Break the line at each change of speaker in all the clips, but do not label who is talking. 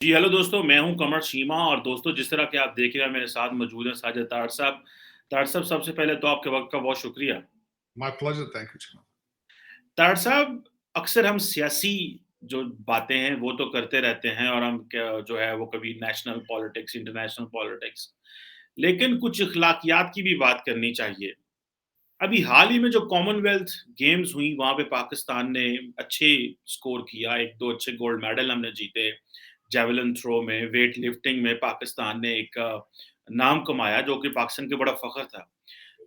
जी, hello दोस्तों, मैं हूँ कमर शीमा और दोस्तों जिस तरह के आप देख रहे हैं मेरे साथ मौजूद हैं साजिद तार साहब। तार साहब सबसे पहले तो आपके वक़्त का बहुत शुक्रिया।
My pleasure. Thank you, Chima.
तार साहब, अक्सर हम सियासी जो बातें हैं वो तो करते रहते हैं और हम क्या जो है वो कभी नेशनल पॉलिटिक्स, इंटरनेशनल पॉलिटिक्स, लेकिन कुछ अखलाकियात की भी बात करनी चाहिए। अभी हाल ही में जो कॉमनवेल्थ गेम्स हुई वहाँ पे पाकिस्तान ने अच्छे स्कोर किया, 1-2 अच्छे गोल्ड मेडल हमने जीते। जेवलिन थ्रो में, वेट लिफ्टिंग में पाकिस्तान ने एक नाम कमाया जो कि पाकिस्तान के बड़ा फ़ख्र था।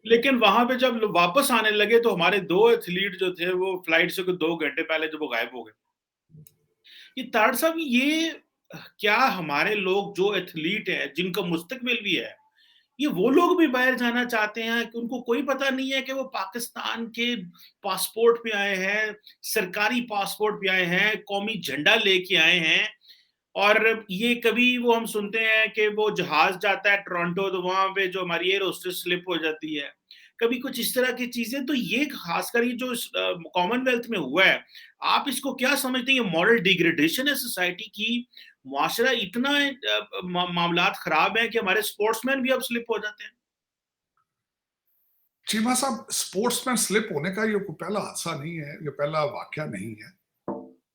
लेकिन वहाँ पे जब लोग वापस आने लगे तो हमारे 2 एथलीट जो थे वो फ्लाइट से कोई 2 घंटे पहले जब वो गायब हो गए। ये ताड़ साहब ये क्या हमारे लोग जो एथलीट हैं, जिनका मुस्तकबिल भी है, ये वो लोग भी बाहर जाना चाहते हैं कि उनको कोई पता नहीं है कि वो पाकिस्तान के पासपोर्ट पे आए हैं, सरकारी पासपोर्ट पे आए हैं, कौमी झंडा लेके आए हैं और ये कभी वो हम सुनते हैं कि वो जहाज़ जाता है टोरंटो तो वहाँ पे जो हमारी एयर होस्टेस स्लिप हो जाती है। कभी कुछ इस तरह की चीज़ें तो ये ख़ासकर ये जो कॉमनवेल्थ में हुआ है, आप इसको क्या समझते हैं ये मॉरल डिग्रेडेशन है सोसाइटी की? मुआशरा इतना मामलात ख़राब हैं कि हमारे स्पोर्ट्समैन भी अब स्लिप हो जाते हैं।
चीमा साहब, स्पोर्ट्समैन स्लिप होने का ये कोई पहला हादसा नहीं है, ये पहला वाकया नहीं है।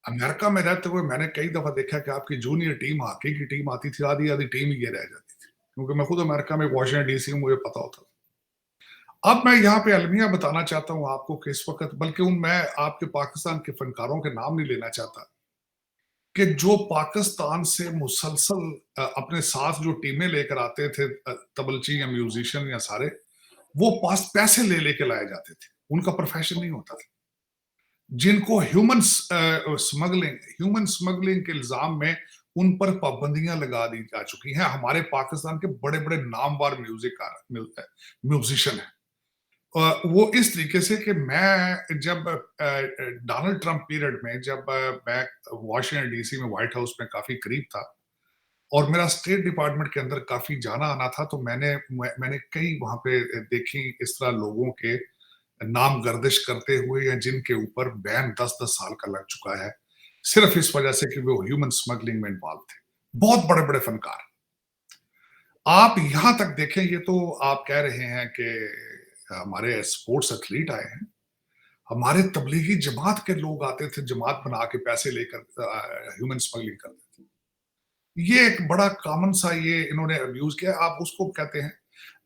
अमेरिका में रहते हुए मैंने कई दफा देखा कि आपकी जूनियर टीम, हॉकी की टीम आती थी, आधी आधी टीम ही ये रह जाती थी, क्योंकि मैं खुद अमेरिका में वॉशिंगटन डीसी हूँ, मुझे पता होता था। अब मैं यहाँ पे अलमिया बताना चाहता हूँ आपको कि इस वक्त, बल्कि मैं आपके पाकिस्तान के फनकारों के नाम नहीं लेना चाहता, कि जो पाकिस्तान से मुसलसल अपने साथ जो टीमें लेकर आते थे, तबलची या म्यूजिशियन या सारे, वो पास पैसे ले लेके लाए जाते थे, उनका प्रोफेशन नहीं होता था। जिनको ह्यूमन स्मगलिंग के इल्जाम में उन पर पाबंदियां लगा दी जा चुकी हैं। हमारे पाकिस्तान के बड़े बड़े नामवर म्यूजिशियन है। वो इस तरीके से कि मैं जब डोनाल्ड ट्रंप पीरियड में, जब मैं वॉशिंगटन डीसी में व्हाइट हाउस में काफी करीब था और मेरा स्टेट डिपार्टमेंट के अंदर काफी जाना आना था, तो मैंने कई वहां पे देखी इस तरह लोगों के नाम गर्दिश करते हुए, या जिनके ऊपर बैन 10-10 साल का लग चुका है, सिर्फ इस वजह से कि वो ह्यूमन स्मगलिंग में इन्वॉल्व थे। बहुत बड़े बड़े फनकार। आप यहां तक देखें, ये तो आप कह रहे हैं कि हमारे स्पोर्ट्स एथलीट आए हैं, हमारे तबलीगी जमात के लोग आते थे, जमात बना के पैसे लेकर ह्यूमन स्मगलिंग करते थे। ये एक बड़ा कॉमन सा ये इन्होंने अब्यूज किया, आप उसको कहते हैं।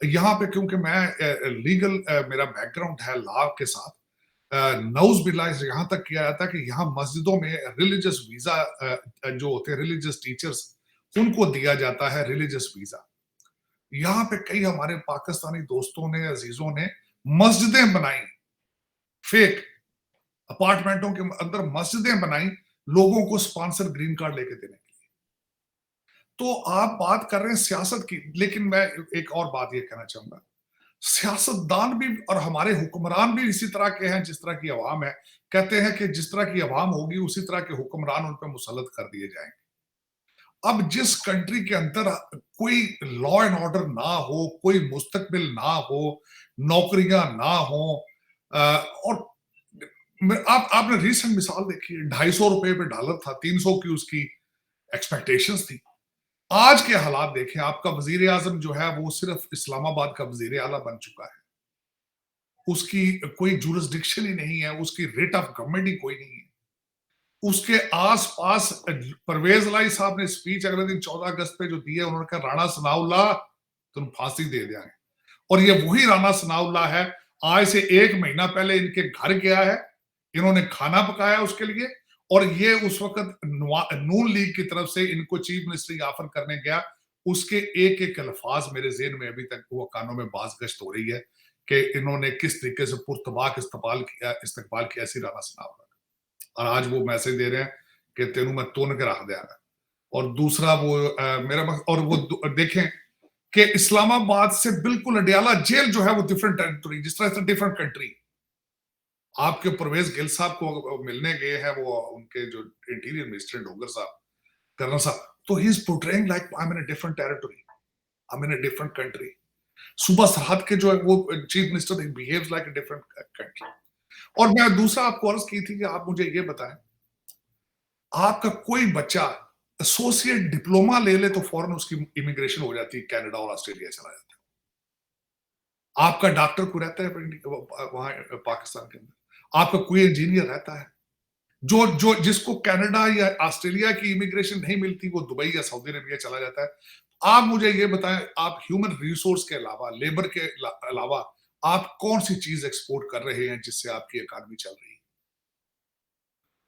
यहाँ पे क्योंकि मैं लीगल, मेरा बैकग्राउंड है लॉ के साथ, नौज बिल्ला यहाँ तक किया जाता है कि यहाँ मस्जिदों में रिलीजियस वीजा, जो होते हैं रिलीजियस टीचर्स, उनको दिया जाता है रिलीजियस वीजा। यहाँ पे कई हमारे पाकिस्तानी दोस्तों ने, अजीजों ने मस्जिदें बनाई, फेक अपार्टमेंटों के अंदर मस्जिदें बनाई, लोगों को स्पॉन्सर ग्रीन कार्ड लेके देने के लिए। तो आप बात कर रहे हैं सियासत की, लेकिन मैं एक और बात ये कहना चाहूंगा, सियासतदान भी और हमारे हुक्मरान भी इसी तरह के हैं जिस तरह की अवाम है। कहते हैं कि जिस तरह की अवाम होगी उसी तरह के हुक्मरान उन पर मुसल्लत कर दिए जाएंगे। अब जिस कंट्री के अंदर कोई लॉ एंड ऑर्डर ना हो, कोई मुस्तकबिल ना हो, नौकरियां ना हो, और आपने रिसेंट मिसाल देखी है, ₹250 पे डॉलर था, 300 की उसकी एक्सपेक्टेशंस थी। आज के हालात देखें, आपका वजीर आजम जो है वो सिर्फ इस्लामाबाद का वजीर आला बन चुका है, उसकी कोई जुरिस्डिक्शन ही नहीं है, उसकी रेट ऑफ गवर्नमेंट ही कोई नहीं है। उसके आस-पास परवेज लाई साहब ने स्पीच अगले दिन 14 अगस्त पे जो दी है, उन्होंने कहा राणा सनाउल्लाह तुम फांसी दे देंगे। और ये वही राणा सनाउल्लाह है, आज से 1 महीना पहले इनके घर गया है, इन्होंने खाना पकाया उसके लिए, और ये उस वक्त नून लीग की तरफ से इनको चीफ मिनिस्ट्री ऑफर करने गया। उसके एक-एक अल्फाज मेरे ज़हन में अभी तक वो कानों में बाज़ गश्त हो रही है कि इन्होंने किस तरीके से पुरतबाक इस्तकबाल किया ऐसी राणा सनाउल्लाह। और आज वो मैसेज दे रहे हैं कि तेनू मैं तोन के रख दिया। और दूसरा वो और वो देखें कि इस्लामाबाद से बिल्कुल अडियाला जेल जो है वो डिफरेंट टेरिटरी, जिस तरह से डिफरेंट कंट्री। आपके परवेज गिल साहब को मिलने गए हैं वो उनके जो इंटीरियर मिनिस्टर डोगर साहब, कर्नल साहब, तो he is portraying like I am in a different territory, I am in a different country. सुबह सरहद के जो है वो chief minister behaves like a different country. और मैं दूसरा आपको अर्ज की थी कि आप मुझे ये बताएं, आपका कोई बच्चा एसोसिएट डिप्लोमा ले ले तो फौरन उसकी इमिग्रेशन हो जाती है, कनाडा और ऑस्ट्रेलिया चला जाता है। आपका डॉक्टर को रहता है वहां पाकिस्तान के अंदर, आपका कोई इंजीनियर रहता है, जो जो जिसको कनाडा या ऑस्ट्रेलिया की इमिग्रेशन नहीं मिलती, वो दुबई या सऊदी अरबिया चला जाता है। आप मुझे ये बताएं, आप ह्यूमन रिसोर्स के अलावा, लेबर के अलावा आप कौन सी चीज एक्सपोर्ट कर रहे हैं जिससे आपकी इकॉनमी चल रही है?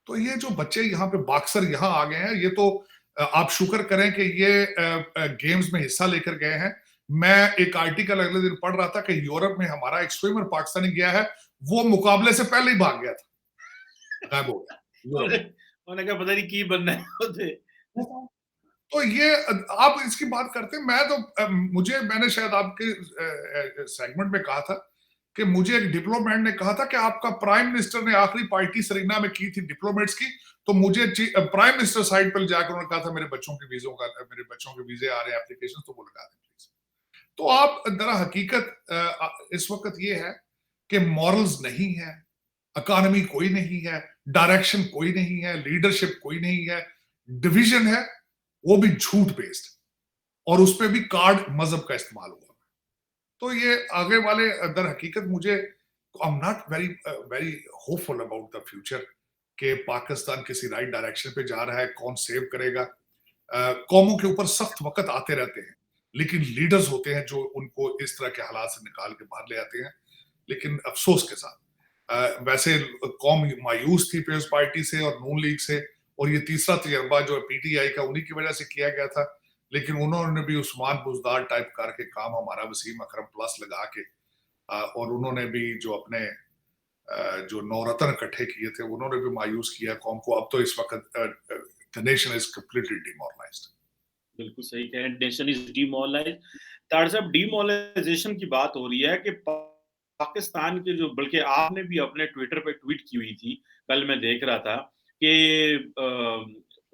तो ये जो बच्चे यहाँ पे बॉक्सर यहाँ आ गए हैं, ये तो आप शुक्र करें कि ये गेम्स में हिस्सा लेकर गए हैं। मैं एक आर्टिकल अगले दिन पढ़ रहा था कि यूरोप में हमारा एक स्विमर पाकिस्तानी गया है, वो मुकाबले से पहले ही भाग गया था, गायब हो गया यूरोप में।
उन्होंने कहा पता नहीं की बनना है होते।
तो ये आप इसकी बात करते हैं, मैं तो मैंने शायद आपके सेगमेंट में कहा था कि मुझे एक डिप्लोमेट ने कहा था कि आपका प्राइम मिनिस्टर ने आखिरी पार्टी सरीना में की थी डिप्लोमेट्स की, तो मुझे प्राइम मिनिस्टर साइड पर जाकर उन्होंने कहा था मेरे बच्चों के वीजे आ रहे हैं, एप्लीकेशन तो वो लगा दें प्लीज। तो आप दरा हकीकत इस वक्त ये है कि मॉरल्स नहीं है, इकोनॉमी कोई नहीं है, डायरेक्शन कोई नहीं है, लीडरशिप कोई नहीं है, डिवीजन है, वो भी झूठ बेस्ड, और उस पर भी कार्ड मजहब का इस्तेमाल हुआ। तो ये आगे वाले दर हकीकत मुझे I am not very very hopeful about the future कि पाकिस्तान किसी राइट डायरेक्शन पे जा रहा है। कौन सेव करेगा? कौमों के ऊपर सख्त वक्त आते रहते हैं, लेकिन लीडर्स होते हैं जो उनको इस तरह के हालात से निकाल के बाहर ले आते हैं। लेकिन अफसोस के साथ वैसे कौम मायूस थी पीपल्स पार्टी से और नून लीग से, और ये तीसरा तजर्बा जो पीटीआई का उन्हीं की वजह से किया गया था। लेकिन उन्होंने भी उस्मान बुजदार टाइप करके काम हमारा वसीम अकरम प्लस लगा के, और उन्होंने भी जो अपने जो नौरतन इकट्ठे किए थे उन्होंने भी मायूस किया कौम को। अब तो इस वक्त द नेशन इज कंप्लीटली डिमोरलाइज्ड।
बिल्कुल सही कह रहे हैं, नेशन इज डिमोरलाइज्ड। तार साहब, डिमोरलाइजेशन की बात हो रही है कि पाकिस्तान के जो, बल्कि आपने भी अपने ट्विटर पे ट्वीट की हुई थी, कल मैं देख रहा था कि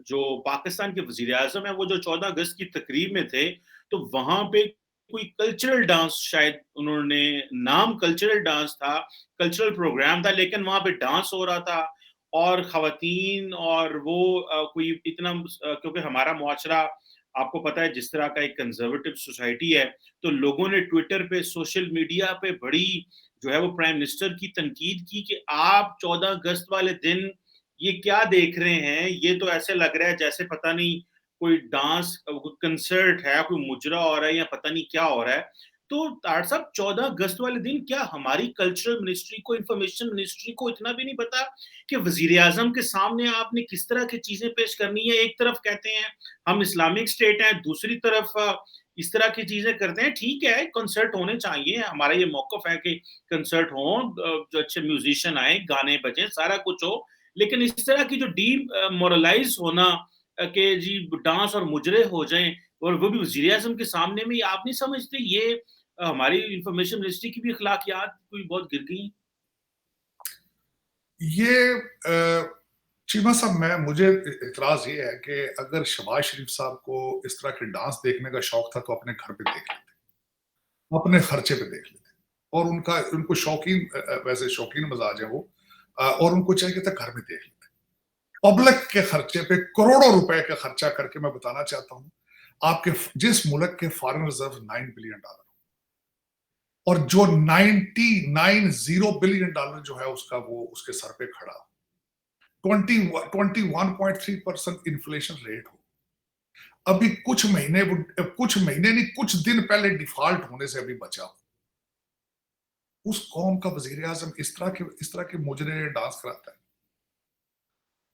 जो पाकिस्तान के वजीर आजम है वो जो 14 अगस्त की तकरीब में थे, तो वहां पे कोई कल्चरल डांस, शायद उन्होंने नाम कल्चरल डांस था, कल्चरल प्रोग्राम था, लेकिन वहां पे डांस हो रहा था और खवातीन और वो कोई इतना क्योंकि हमारा मुआशरा आपको पता है जिस तरह का एक कंजर्वेटिव सोसाइटी है, तो लोगों ने ट्विटर पे, सोशल मीडिया पे बड़ी जो है वो प्राइम मिनिस्टर की तनकीद की कि आप 14 अगस्त वाले दिन ये क्या देख रहे हैं, ये तो ऐसे लग रहा है जैसे पता नहीं कोई डांस कंसर्ट है, कोई मुजरा हो रहा है या पता नहीं क्या हो रहा है। तो तार साहब, 14 अगस्त वाले दिन क्या हमारी कल्चरल मिनिस्ट्री को, इंफॉर्मेशन मिनिस्ट्री को इतना भी नहीं पता कि वजीर आजम के सामने आपने किस तरह की चीजें पेश करनी है? एक तरफ कहते हैं हम इस्लामिक स्टेट हैं, दूसरी तरफ इस तरह की चीजें करते हैं। ठीक है, कंसर्ट होने चाहिए, हमारा ये मौकफ है कि कंसर्ट हो, जो अच्छे म्यूजिशियन आए, गाने बजे, सारा कुछ हो, लेकिन इस तरह की जो डीमोरलाइज होना कि जी डांस और मुजरे हो जाएं, और वो भी वजीर आजम के सामने में, आप नहीं समझते ये हमारी इंफॉर्मेशन मिनिस्ट्री की भी अखलाकियात कोई बहुत गिर गई?
ये चीमा साहब, मुझे इतराज ये है कि अगर शहबाज शरीफ साहब को इस तरह के डांस देखने का शौक था तो अपने घर पे देख लेते, अपने खर्चे पे देख लेते। और उनको शौकीन, वैसे शौकीन मजाज है वो, और उनको चाहिए था घर में देख लेते। पब्लिक के खर्चे पे करोड़ों रुपए का खर्चा करके, मैं बताना चाहता हूं आपके, जिस मुल्क के फॉरेन रिजर्व $9 बिलियन, और जो 99 बिलियन डॉलर जो है उसका, वो उसके सर पे खड़ा, 21.3% इन्फ्लेशन रेट हो, अभी कुछ महीने नहीं, कुछ दिन पहले डिफॉल्ट होने से अभी बचा हो, उस कौम का वजीर आजम इस तरह के मुजरे डांस कराता है।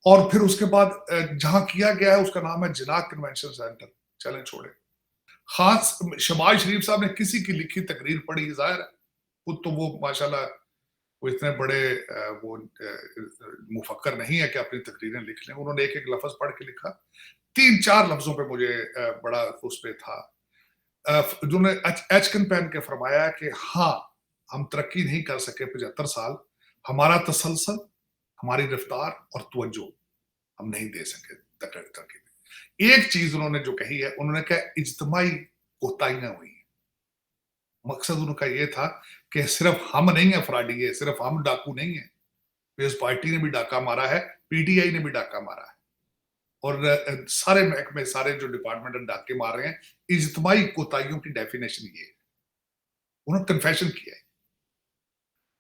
और फिर उसके बाद जहां किया गया है उसका नाम है जिनाह कन्वेंशन सेंटर। चलें छोड़े, खास शहबाज शरीफ साहब ने किसी की लिखी तकरीर पढ़ी, जाहिर है खुद तो वो माशाल्लाह वो इतने बड़े वो मुफक्कर नहीं है कि अपनी तकरीरें लिख लें। उन्होंने एक एक लफ्ज पढ़ के लिखा, 3-4 लफ्जों पे मुझे बड़ा उस पे था, जिन्होंने एचकन पहन के फरमाया कि हाँ, हम तरक्की नहीं कर सके 75 साल, हमारा तसलसल, हमारी रफ्तार और तवज्जो हम नहीं दे सके तरक्की। एक चीज उन्होंने जो कही है, उन्होंने कहा इज्तिमाई कोताहियां हुई। मकसद उनका ये था कि सिर्फ हम नहीं है फ्रॉडी, है सिर्फ हम डाकू नहीं है, पीपल्स पार्टी ने भी डाका मारा है, पीटीआई ने भी डाका मारा है, और सारे महकमे, सारे जो डिपार्टमेंट डाके मार रहे हैं। इज्तिमाई कोताहियों की डेफिनेशन ये है, उन्होंने कन्फेशन किया है।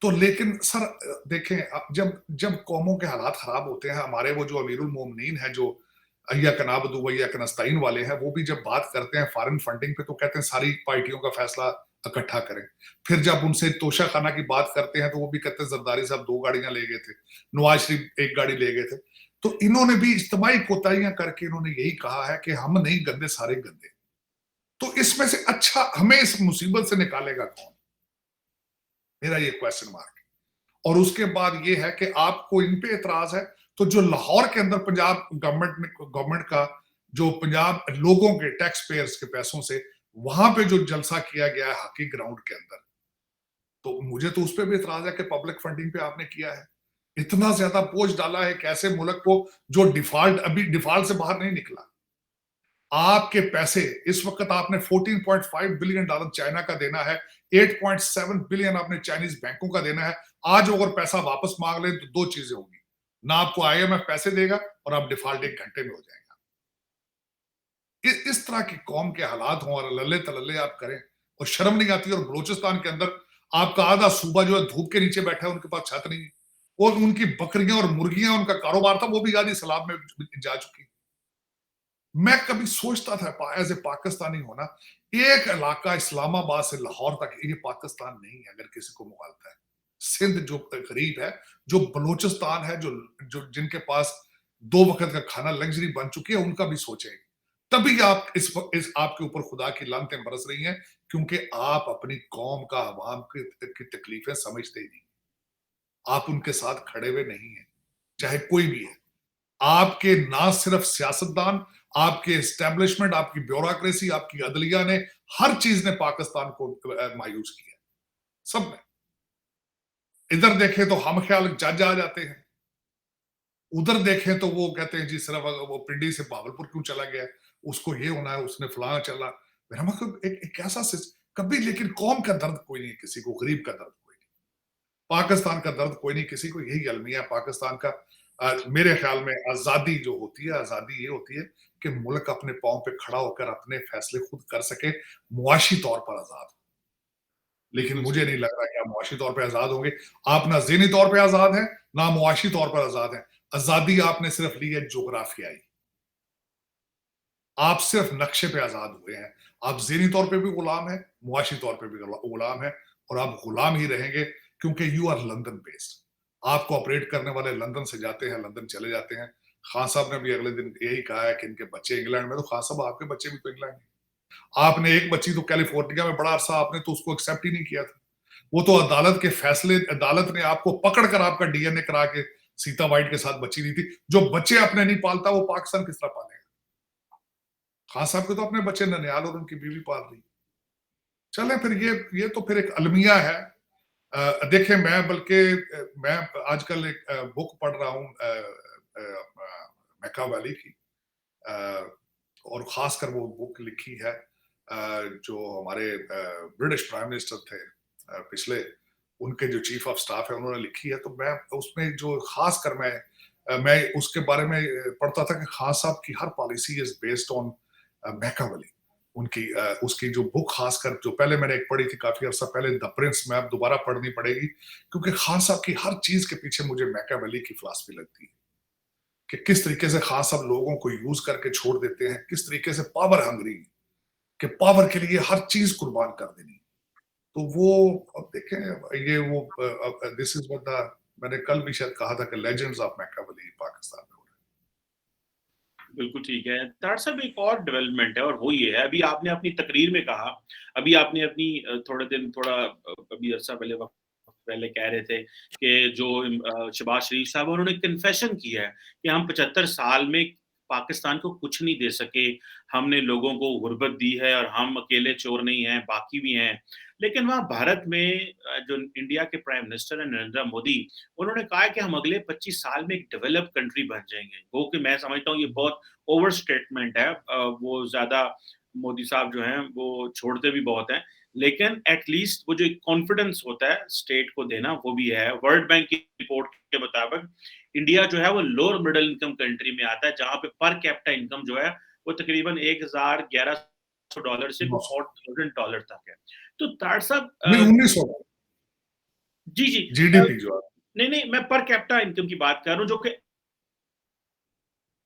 तो लेकिन सर देखें, अब जब जब कौमों के हालात खराब होते हैं, हमारे वो जो अमीरुल मोमिनीन है, जो अय्या कनाबदु व इय्याक नस्तईन वाले हैं, वो भी जब बात करते हैं फॉरेन फंडिंग पे, तो कहते हैं सारी पार्टियों का फैसला इकट्ठा करें। फिर जब उनसे तोशाखाना की बात करते हैं, तो वो भी कहते हैं जरदारी साहब 2 गाड़ियां ले गए थे, नवाज शरीफ 1 गाड़ी ले गए थे। तो इन्होंने भी इज्तिमाई कोताहियां करके इन्होंने यही कहा है कि हम नहीं गंदे, सारे गंदे। तो इसमें से अच्छा हमें इस मुसीबत से निकालेगा कौन? मेरा ये क्वेश्चन मार्क है। और उसके बाद ये है कि आपको इन पे एतराज है, तो जो लाहौर के अंदर पंजाब गवर्नमेंट का जो पंजाब लोगों के टैक्स पेयर्स के पैसों से वहां पे जो जलसा किया गया है हॉकी ग्राउंड के अंदर, तो मुझे तो उस पर भी एतराज है कि पब्लिक फंडिंग पे आपने किया है, इतना ज्यादा बोझ डाला है एक ऐसे मुल्क को जो अभी डिफॉल्ट से बाहर नहीं निकला। आपके पैसे इस वक्त आपने $14.5 बिलियन चाइना का देना है, 8.7 बिलियन आपने चाइनीज बैंकों का देना है। आज अगर पैसा वापस मांग लें तो 2 चीजें होंगी, ना आपको आईएमएफ पैसे देगा और आप डिफॉल्ट 1 घंटे में हो जाएगा। इस तरह की कौम के हालात हों और लल्ले तलल्ले आप करें और शर्म नहीं आती। और बलूचिस्तान के अंदर आपका आधा सूबा जो है धूप के नीचे बैठा है, उनके पास छत नहीं है, और उनकी बकरियां और मुर्गियां, उनका कारोबार था, वो भी आधी सैलाब में जा चुकी। मैं कभी सोचता था एज ए पाकिस्तानी होना, एक इलाका इस्लामाबाद से लाहौर तक ये पाकिस्तान नहीं है अगर किसी को मुगालता है। सिंध जो गरीब है, जो बलूचिस्तान है, जो जो जिनके पास 2 वक्त का खाना लग्जरी बन चुकी है, उनका भी सोचें। तभी आप इस आपके ऊपर खुदा की लानतें बरस रही हैं, क्योंकि आप अपनी कौम का, अवाम की तकलीफें समझते ही नहीं। आप उनके साथ खड़े हुए नहीं हैं, चाहे कोई भी है। आपके ना सिर्फ सियासतदान, आपके एस्टेब्लिशमेंट, आपकी ब्यूरोक्रेसी, आपकी अदलिया ने, हर चीज ने पाकिस्तान को मायूस किया, सबने। इधर देखें तो हम ख्याल जज आ जाते हैं, उधर देखें तो वो कहते हैं जी सिर्फ वो पिंडी से भावलपुर क्यों चला गया, उसको ये होना है, उसने फलाना चला। मेरा मतलब एक ऐसा कभी, लेकिन कौम का दर्द कोई नहीं किसी को, गरीब का दर्द कोई नहीं, पाकिस्तान का दर्द कोई नहीं किसी को। यही अलमिया पाकिस्तान का। मेरे ख्याल में आजादी जो होती है, आजादी ये होती है कि मुल्क अपने पांव पे खड़ा होकर अपने फैसले खुद कर सके, मुआशी तौर पर आजाद। लेकिन
बिल्कुल
मुझे
सही।
नहीं लग रहा कि आप मुआशी तौर पे आजाद होंगे। आप ना ज़हनी तौर पे आजाद हैं, ना मुआशी तौर पर आजाद हैं। आजादी आपने सिर्फ ली है जोग्राफियाई, आप सिर्फ नक्शे पे आजाद हुए हैं। आप ज़हनी तौर पे भी गुलाम हैं, मुआशी तौर पे भी गुलाम हैं, और आप गुलाम ही रहेंगे, क्योंकि यू आर लंदन बेस्ड। आपको ऑपरेट करने वाले लंदन से जाते हैं, लंदन चले जाते हैं। खान साहब ने भी अगले दिन यही कहा है कि इनके बच्चे इंग्लैंड में, तो खान साहब आपके बच्चे भी तो इंग्लैंड में। आपने एक बच्ची तो कैलिफोर्निया में, बड़ा अरसा आपने तो उसको एक्सेप्ट ही नहीं किया था। वो तो अदालत के फैसले, अदालत ने आपको पकड़ कर आपका डीएनए करा के सीता वाइट के साथ बच्ची दी थी। जो बच्चे अपने नहीं पालता, वो पाकिस्तान किस तरह पालेगा? खान साहब के तो अपने बच्चे ननियाल और उनकी बीवी पाल रही। चले फिर, ये तो फिर एक अलमिया है। देखें, मैं बल्कि मैं आजकल एक बुक पढ़ रहा हूँ मैकावेली की, और खासकर वो बुक लिखी है जो हमारे ब्रिटिश प्राइम मिनिस्टर थे पिछले, उनके जो चीफ ऑफ स्टाफ है, उन्होंने लिखी है। तो मैं उसमें जो खासकर मैं उसके बारे में पढ़ता था कि खान साहब की हर पॉलिसी इज बेस्ड ऑन मैकावेली। उनकी उसकी जो बुक, खासकर जो पहले मैंने एक पढ़ी थी काफी अर्सा पहले, द प्रिंस, में अब दोबारा पढ़नी पड़ेगी, क्योंकि खान साहब की हर चीज के पीछे मुझे मैकावेली की फिलॉसफी लगती है कि किस तरीके से खान साहब लोगों को यूज करके छोड़ देते हैं, किस तरीके से पावर हंग्री, कि पावर के लिए हर चीज कुर्बान कर देनी। तो वो, अब देखें, ये वो दिस इज व्हाट द, मैंने कल भी शायद कहा था कि लेजेंड्स ऑफ मैकावेली पाकिस्तान में हो रहे
बिल्कुल ठीक है। तार साहब, एक और डेवलपमेंट है और वो ये है, अभी आपने अपनी तकरीर में कहा, अभी आपने अपनी अभी अरसा पहले वक़्त पहले कह रहे थे कि जो शहबाज शरीफ साहब, उन्होंने कन्फेशन किया है कि हम 75 साल में पाकिस्तान को कुछ नहीं दे सके, हमने लोगों को गुर्बत दी है और हम अकेले चोर नहीं हैं, बाकी भी हैं। लेकिन वहाँ भारत में जो इंडिया के प्राइम मिनिस्टर हैं नरेंद्र मोदी, उन्होंने कहा है कि हम अगले 25 साल में एक डेवलप्ड कंट्री बन जाएँगे। वो कि मैं समझता हूँ ये बहुत ओवर स्टेटमेंट है, वो ज़्यादा मोदी साहब जो हैं वो छोड़ते भी बहुत हैं, लेकिन एट लीस्ट वो जो एक कॉन्फिडेंस होता है स्टेट को देना वो भी है। वर्ल्ड बैंक की रिपोर्ट के मुताबिक इंडिया जो है वो लोअर मिडल इनकम कंट्री में आता है, जहाँ पे पर कैपिटा इनकम जो है वो तकरीबन $1100 से कुछ और $1000 तक है। तो तार साहब
नहीं 1900
जी, जी।
जीडीपी जो है।
नहीं, नहीं, मैं पर कैपिटा इनकम की बात कर रहा हूँ, जो कि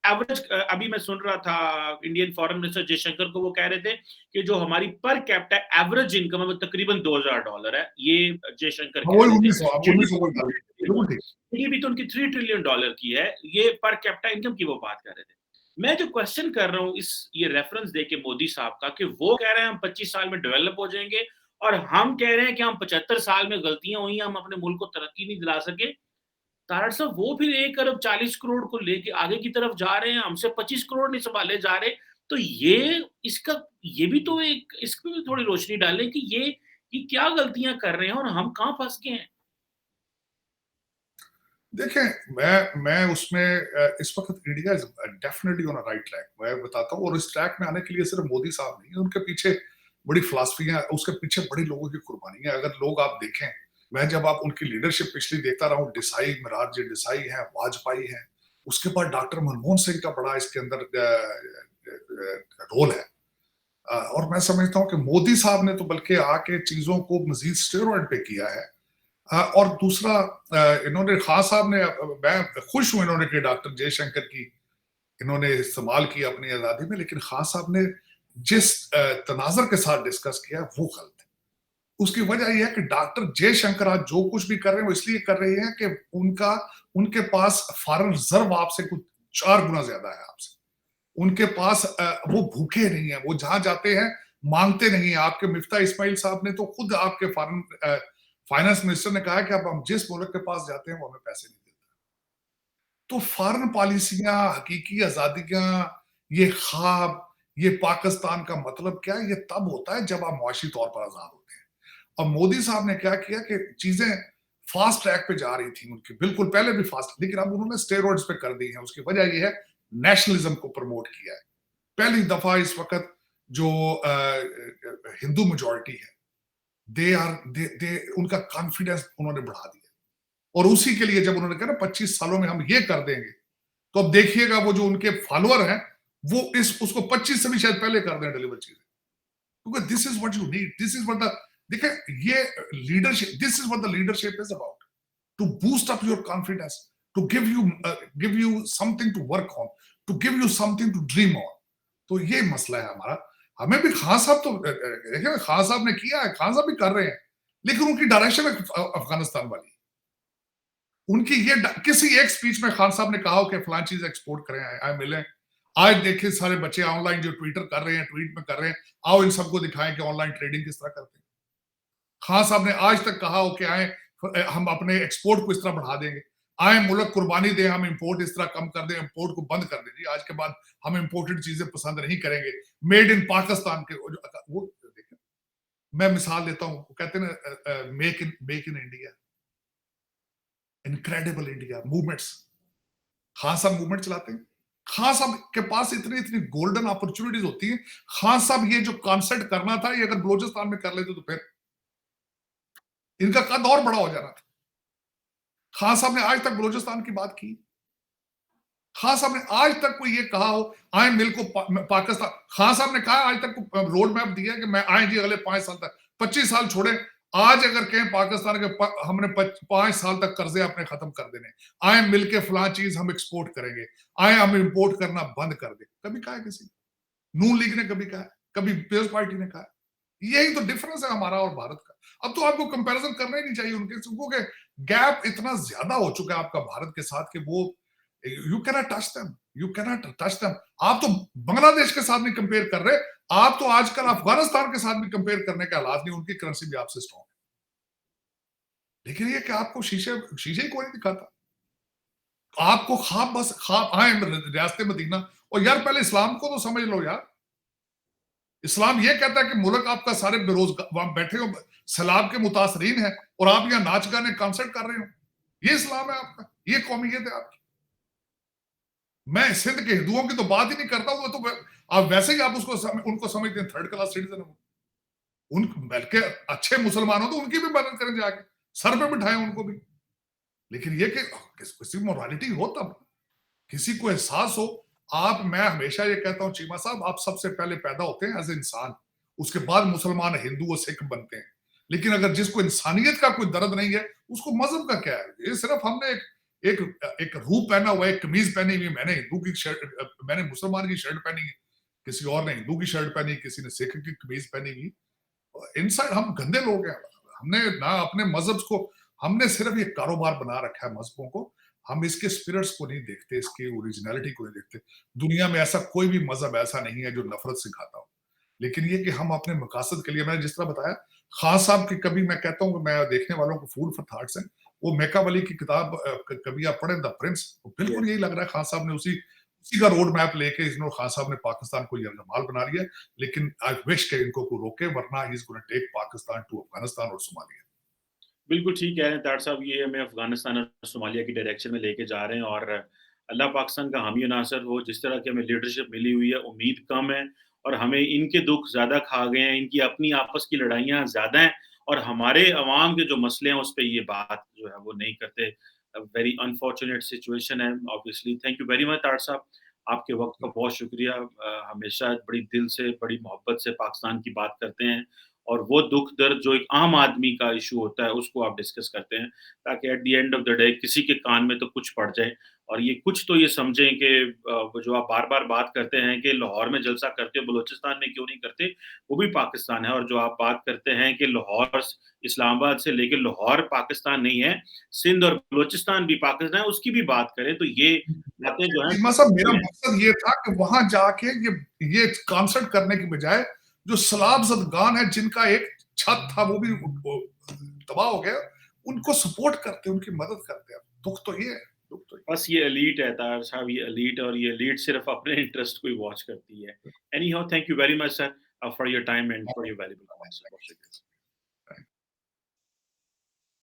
एवरेज अभी मैं सुन रहा था इंडियन फॉरेन मिनिस्टर जयशंकर को, वो कह रहे थे कि जो हमारी पर कैपिटा एवरेज इनकम है वो तकरीबन $2000 है। ये जयशंकर
हाँ
कह
वही
रहे थे।
1900 आप 1900 वही डाल बिल्कुल ठीक।
जीडीपी तो उनकी $3 ट्रिलियन की है। ये पर कैपिटा इनकम की वो बात कर रहे थे। मैं जो क्वेश्चन कर रहा हूँ इस ये रेफरेंस देके मोदी साहब का, कि वो कह रहे हैं हम 25 साल में डेवलप हो जाएंगे, और हम कह रहे हैं कि हम 75 साल में गलतियां हुई, हम अपने मुल्क को तरक्की नहीं दिला सके। तारड़ साहब वो फिर 1 अरब 40 करोड़ को लेके आगे की तरफ जा रहे हैं, हमसे 25 करोड़ नहीं संभाले जा रहे। तो ये भी तो एक, इस पे भी थोड़ी रोशनी डालें कि ये क्या गलतियां कर रहे हैं और हम कहाँ फंस गए हैं।
देखें मैं उसमें इस वक्त India is definitely on a right track, मैं बताता हूँ। और इस ट्रैक में आने के लिए सिर्फ मोदी साहब नहीं है, उनके पीछे बड़ी फिलॉसफी है, उसके पीछे बड़ी लोगों की कुर्बानी है। अगर लोग आप देखें, मैं जब आप उनकी लीडरशिप पिछली देखता रहा हूँ, देसाई, मोरारजी देसाई है, वाजपेयी है, उसके बाद डॉक्टर मनमोहन सिंह का बड़ा इसके अंदर रोल है। और मैं समझता हूँ कि मोदी साहब ने तो बल्कि आके चीजों को मजीद स्टेरॉइड पे किया है। और दूसरा, इन्होंने खान साहब ने, मैं खुश हूं इन्होंने कि डॉक्टर जयशंकर की इन्होंने इस्तेमाल किया अपनी आजादी में, लेकिन खान साहब ने जिस तनाजर के साथ डिस्कस किया वो गलत है। उसकी वजह यह है कि डॉक्टर जयशंकर आज जो कुछ भी कर रहे हैं वो इसलिए कर रहे हैं कि उनके पास फॉरेन रिजर्व आपसे कुछ 4 गुना ज्यादा है आपसे। उनके पास वो भूखे नहीं है, वो जहां जाते हैं मांगते नहीं है। आपके मिफ्ता इस्माइल साहब ने तो खुद आपके फॉरेन फाइनेंस मिनिस्टर ने कहा कि अब हम जिस मुल्क के पास जाते हैं वो हमें पैसे नहीं देता। तो फॉरेन पॉलिसियां, हकीकी आजादियां, ये ख्वाब, ये पाकिस्तान का मतलब क्या है, ये तब होता है जब आप मुआशी तौर पर आजाद होते हैं। अब मोदी साहब ने क्या किया कि चीजें फास्ट ट्रैक पे जा रही थी उनकी, बिल्कुल पहले भी फास्ट, लेकिन अब उन्होंने स्टेरॉइड्स पे कर दी है। उसकी वजह यह है नेशनलिज्म को प्रमोट किया है। पहली दफा इस वक्त जो हिंदू मेजोरिटी है, दे उनका कॉन्फिडेंस उन्होंने बढ़ा दिया। और उसी के लिए जब उन्होंने कहा ना 25 सालों में हम ये कर देंगे, तो अब देखिएगा वो जो उनके फॉलोअर हैं वो उसको 25 से भी शायद पहले कर दें डिलीवर चीजें, क्योंकि this is what you need, this is what the, देखिए ये leadership, this is what the leadership is about, to boost up your confidence, to give you something to work on, to give you something to dream on. तो ये मसला है हमारा। हमें भी खान साहब तो देखिए, खान साहब ने किया है, खान साहब भी कर रहे हैं, लेकिन उनकी डायरेक्शन है अफगानिस्तान वाली। उनकी ये किसी एक स्पीच में खान साहब ने कहा हो कि फलां चीज एक्सपोर्ट करें, आए मिलें। आज देखिए सारे बच्चे ऑनलाइन जो ट्विटर कर रहे हैं, ट्वीट में कर रहे हैं, आओ इन सबको दिखाएं कि ऑनलाइन ट्रेडिंग किस तरह करते हैं। खान साहब ने आज तक कहा हो कि आए हम अपने एक्सपोर्ट को इस तरह बढ़ा देंगे, आए मुल्क कुर्बानी दें, हम इंपोर्ट इस तरह कम कर दें, इंपोर्ट को बंद कर दें, आज के बाद हम इंपोर्टेड चीजें पसंद नहीं करेंगे, मेड इन पाकिस्तान के वो देखिए। मैं मिसाल लेता हूँ, कहते हैं make in India, incredible India movements, Khan साहब मूवमेंट चलाते हैं। खान साहब के पास इतनी इतनी गोल्डन अपॉर्चुनिटीज होती हैं। खान साहब ये जो कॉन्सेप्ट करना था, ये अगर बलोचिस्तान में कर लेते तो फिर इनका कद और बड़ा हो जाना था। खान साहब ने आज तक बलोचिस्तान की बात की? खान साहब ने आज तक कोई ये कहा हो आए मिल को पाकिस्तान? खान साहब ने कहा आज तक रोड मैप दिया कि मैं आए जी अगले 5 साल तक, 25 साल छोड़े, आज अगर कहें पाकिस्तान के हमने 5 साल तक कर्जे अपने खत्म कर देने, आए मिलके फलां चीज हम एक्सपोर्ट करेंगे, आए हम इंपोर्ट करना बंद कर दे, कभी कहा है किसी? नून लीग ने कभी कहा है? कभी पीपल्स पार्टी ने कहा है? यही तो डिफरेंस है हमारा और भारत का। अब तो आपको कंपैरिजन करना ही नहीं चाहिए उनके, क्योंकि गैप इतना ज्यादा हो चुका है आपका भारत के साथ कि वो you cannot touch them, you cannot touch them. आप तो बांग्लादेश के साथ नहीं कंपेयर कर रहे, आप तो आजकल अफगानिस्तान के साथ भी कंपेयर करने के हालात नहीं, उनकी करेंसी भी आपसे स्ट्रॉन्ग है। लेकिन ये कि आपको शीशे शीशे ही कोई नहीं दिखाता, आपको ख्वाब, बस ख्वाब आए रियासत मदीना। और यार पहले इस्लाम को तो समझ लो यार, इस्लाम ये कहता है कि मुल्क आपका सारे बेरोजगार वहां बैठे हो, सैलाब के मुतासरीन है, और आप यहाँ नाच गाने कॉन्सर्ट कर रहे हो, ये इस्लाम है आपका, ये कौमियत है आपकी। मैं सिंध के हिंदुओं की तो बात ही नहीं करता हूं, तो आप वैसे ही आप उनको समझते हैं थर्ड क्लास सिटीजन। उन बल्कि अच्छे मुसलमान हो तो उनकी भी मदद करें जाके, सर पे बिठाएं उनको भी। लेकिन ये कि किसी मोरालिटी हो तब, किसी को एहसास हो। आप, मैं हमेशा ये कहता हूँ चीमा साहब, आप सबसे पहले पैदा होते हैं एज इंसान, उसके बाद मुसलमान, हिंदू और सिख बनते हैं। लेकिन अगर जिसको इंसानियत का कोई दर्द नहीं है, उसको मजहब का क्या है? ये सिर्फ हमने एक एक रूप पहना हुआ है, एक कमीज पहनी हुई है। मैंने हिंदू की शर्ट, मैंने मुसलमान की शर्ट पहनी है, किसी और ने हिंदू की शर्ट पहनी, किसी ने सिख की कमीज पहनी हुई। इनसाइड हम गंदे लोग हैं। हमने ना अपने मजहब को, हमने सिर्फ ये कारोबार बना रखा है मजहबों को। हम इसके स्पिरिट्स को नहीं देखते, इसकी ओरिजिनलिटी को नहीं देखते। दुनिया में ऐसा कोई भी मजहब ऐसा नहीं है जो नफरत सिखाता हो। लेकिन ये कि हम अपने मकासद के लिए, मैंने जिस तरह बताया, खान साहब की कभी मैं कहता हूँ कि मैं देखने वालों को फूड फॉर थॉट्स है। वो मेकावली की किताब कभी आप पढ़े, द प्रिंस, बिल्कुल यही लग रहा है खान साहब ने उसी उसी का रोड मैप लेके इसमें खान साहब ने पाकिस्तान को यरगमाल बना लिया। लेकिन आई विश के इनको को रोके, वरना he is gonna take Pakistan to Afghanistan और सोमालिया।
बिल्कुल ठीक कह रहे हैं तार साहब, ये हमें अफ़गानिस्तान और सोमालिया की डायरेक्शन में लेके जा रहे हैं और अल्लाह पाकिस्तान का हामी नासर हो। जिस तरह की हमें लीडरशिप मिली हुई है, उम्मीद कम है और हमें इनके दुःख ज़्यादा खा गए हैं, इनकी अपनी आपस की लड़ाइयाँ ज़्यादा हैं और हमारे अवाम के जो मसले हैं, उस पे ये बात जो है वो नहीं करते। वेरी अनफॉर्च्यूनेट सिचुएशन है obviously. Thank you very much तार साहब, आपके वक़्त का बहुत शुक्रिया। हमेशा बड़ी दिल से, बड़ी मोहब्बत से पाकिस्तान की बात करते हैं और वो दुःख दर्द जो एक आम आदमी का इश्यू होता है, उसको आप डिस्कस करते हैं, ताकि at the end of the day किसी के कान में तो कुछ पड़ जाए और ये कुछ तो ये समझें कि वो जो आप बार-बार बात करते हैं कि लाहौर में जलसा करते हो, बलूचिस्तान में क्यों नहीं करते, वो भी पाकिस्तान है। और जो आप बात करते हैं कि लाहौर इस्लामाबाद से लेके लाहौर पाकिस्तान नहीं है, सिंध और बलूचिस्तान भी पाकिस्तान है, उसकी भी बात करें, तो ये बातें जो हैं
चीमा साहब, मेरा मकसद ये था कि वहां जाके ये कॉन्सर्ट करने की बजाय जो सलाब जदगान है, जिनका एक छत था वो भी तबाह हो गया, उनको सपोर्ट करते, उनकी मदद करते हैं। दुख तो ये है, दुख तो ये
बस ये एलीट है तार साहब, ये एलीट, और ये एलीट सिर्फ अपने इंटरेस्ट को ही वॉच करती है। Any how, thank you very much sir for your time and for your valuable comments. बहुत शुक्रिया।
है।